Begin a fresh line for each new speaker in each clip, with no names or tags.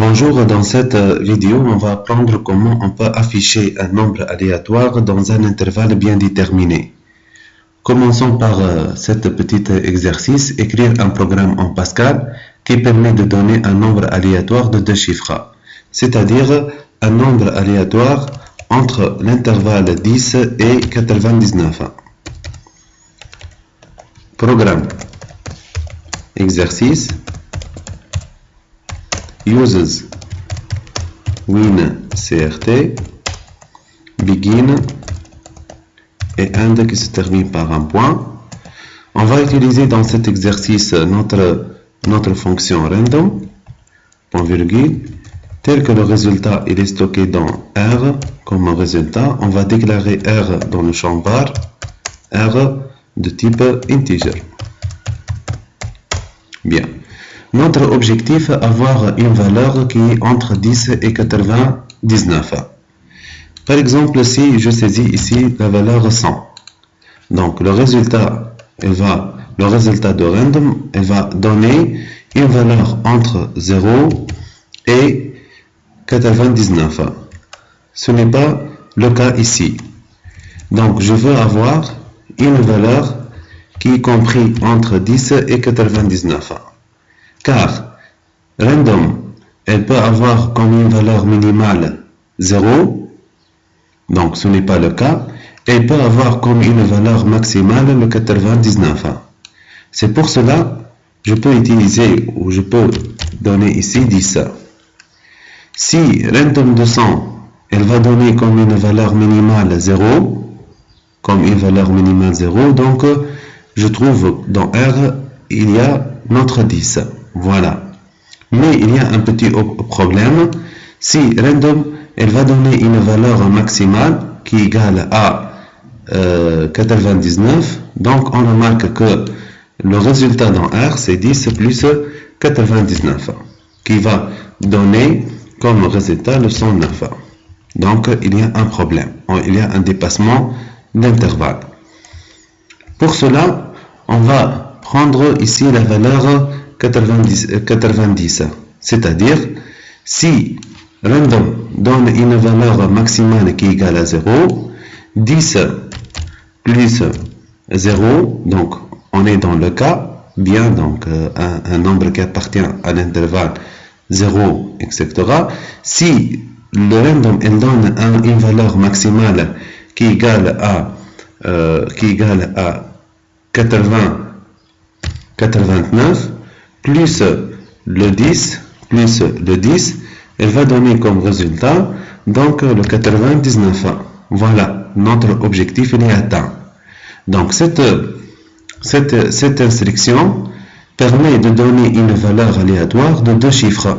Bonjour, dans cette vidéo, on va apprendre comment on peut afficher un nombre aléatoire dans un intervalle bien déterminé. Commençons par cet petit exercice, écrire un programme en Pascal qui permet de donner un nombre aléatoire de deux chiffres, c'est-à-dire un nombre aléatoire entre l'intervalle 10 et 99. Programme. Exercice. Uses WinCRT, begin et end qui se termine par un point. On va utiliser dans cet exercice notre fonction random, point virgule, tel que le résultat il est stocké dans R comme résultat. On va déclarer R dans le champ var, R de type integer. Bien. Notre objectif est avoir une valeur qui est entre 10 et 99. Par exemple, si je saisis ici la valeur 100, donc le résultat de random va donner une valeur entre 0 et 99. Ce n'est pas le cas ici. Donc je veux avoir une valeur qui est comprise entre 10 et 99. Car random, elle peut avoir comme une valeur minimale 0, donc ce n'est pas le cas. Elle peut avoir comme une valeur maximale le 99. C'est pour cela je peux utiliser ou je peux donner ici 10. Si random de 100, elle va donner comme une valeur minimale 0, donc je trouve dans R, il y a notre 10. Voilà. Mais il y a un petit problème. Si random, elle va donner une valeur maximale qui est égale à 99, donc on remarque que le résultat dans R, c'est 10 plus 99, qui va donner comme résultat le 109. Donc il y a un problème. Il y a un dépassement d'intervalle. Pour cela, on va prendre ici la valeur 90, c'est-à-dire si random donne une valeur maximale qui est égale à 0, 10 plus 0, donc on est dans le cas, bien, donc un nombre qui appartient à l'intervalle 0, etc. Si le random elle donne une valeur maximale qui est égale à 89, plus le 10, elle va donner comme résultat donc le 99. Voilà, notre objectif est atteint. Donc cette instruction permet de donner une valeur aléatoire de deux chiffres.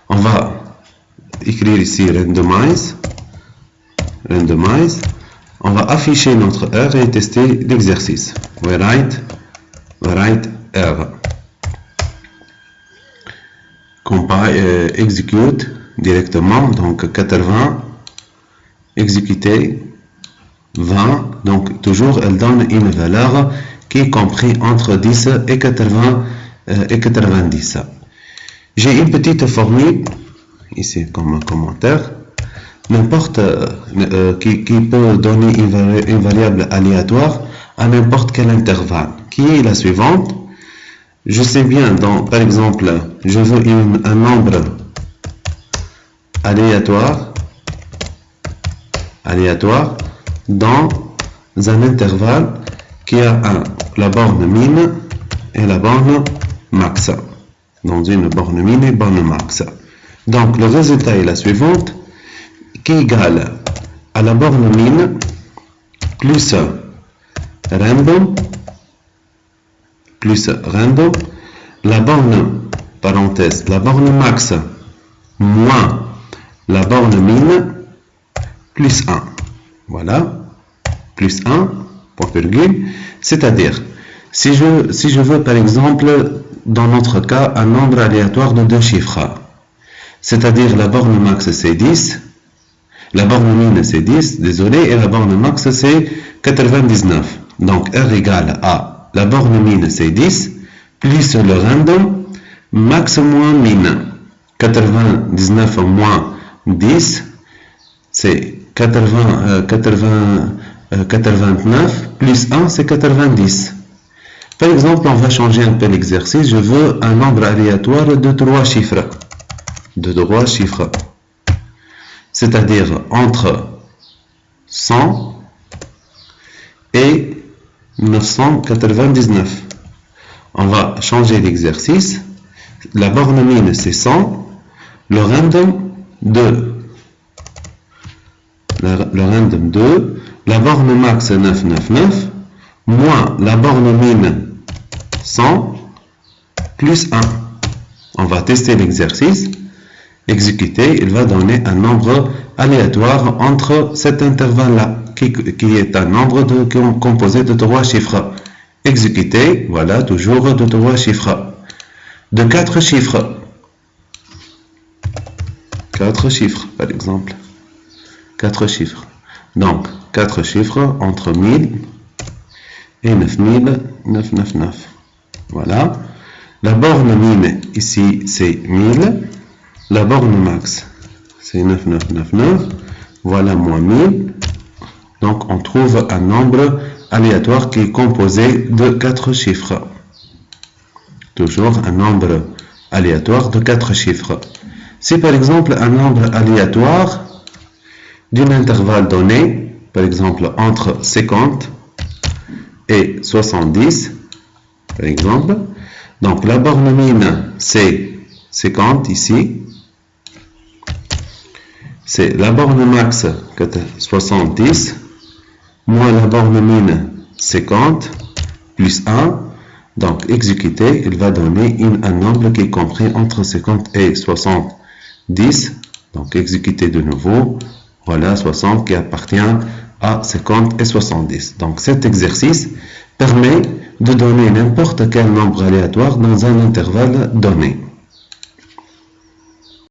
On va écrire ici randomize. On va afficher notre R et tester l'exercice. We write R. Compile, execute directement, donc 80, exécuter 20, donc toujours elle donne une valeur qui est comprise entre 10 et 90. J'ai une petite formule ici comme commentaire, n'importe qui peut donner une variable aléatoire à n'importe quel intervalle, qui est la suivante. Je sais bien, par exemple, je veux un nombre aléatoire dans un intervalle qui a la borne min et la borne max. Dans une borne min et borne max. Donc le résultat est la suivante, qui est égale à la borne min plus random, la borne, parenthèse, la borne max moins la borne min plus 1. Voilà, plus 1, point virgule. C'est-à-dire, si je veux par exemple, dans notre cas, un nombre aléatoire de deux chiffres, c'est-à-dire la borne max c'est 10, la borne min c'est 10, désolé, et la borne max c'est 99. Donc R égale à la borne min c'est 10, plus le random, max moins min. 99 moins 10, c'est 89 plus 1, c'est 90. Par exemple, on va changer un peu l'exercice. Je veux un nombre aléatoire de 3 chiffres. C'est-à-dire entre 100 et 999. On va changer l'exercice. La borne mine, c'est 100. Le random 2. Le random 2. La borne max, 999. Moins la borne mine, 100. Plus 1. On va tester l'exercice. Exécuter, il va donner un nombre aléatoire entre cet intervalle-là, qui est un nombre composé de 3 chiffres. Exécuter, voilà, toujours de 3 chiffres. De 4 chiffres. 4 chiffres, par exemple. 4 chiffres. Donc, 4 chiffres entre 1000 et 9999. Voilà. La borne mine, ici, c'est 1000. La borne max, c'est 9999. Voilà, moins 1000. Donc, on trouve un nombre aléatoire qui est composé de 4 chiffres. Toujours un nombre aléatoire de 4 chiffres. Si par exemple un nombre aléatoire d'un intervalle donné, par exemple entre 50 et 70, par exemple, donc la borne mine c'est 50 ici, c'est la borne max 70, moins la borne mine 50, plus 1, donc exécuter, il va donner un nombre qui est compris entre 50 et 70, donc exécuter de nouveau, voilà 60 qui appartient à 50 et 70. Donc cet exercice permet de donner n'importe quel nombre aléatoire dans un intervalle donné.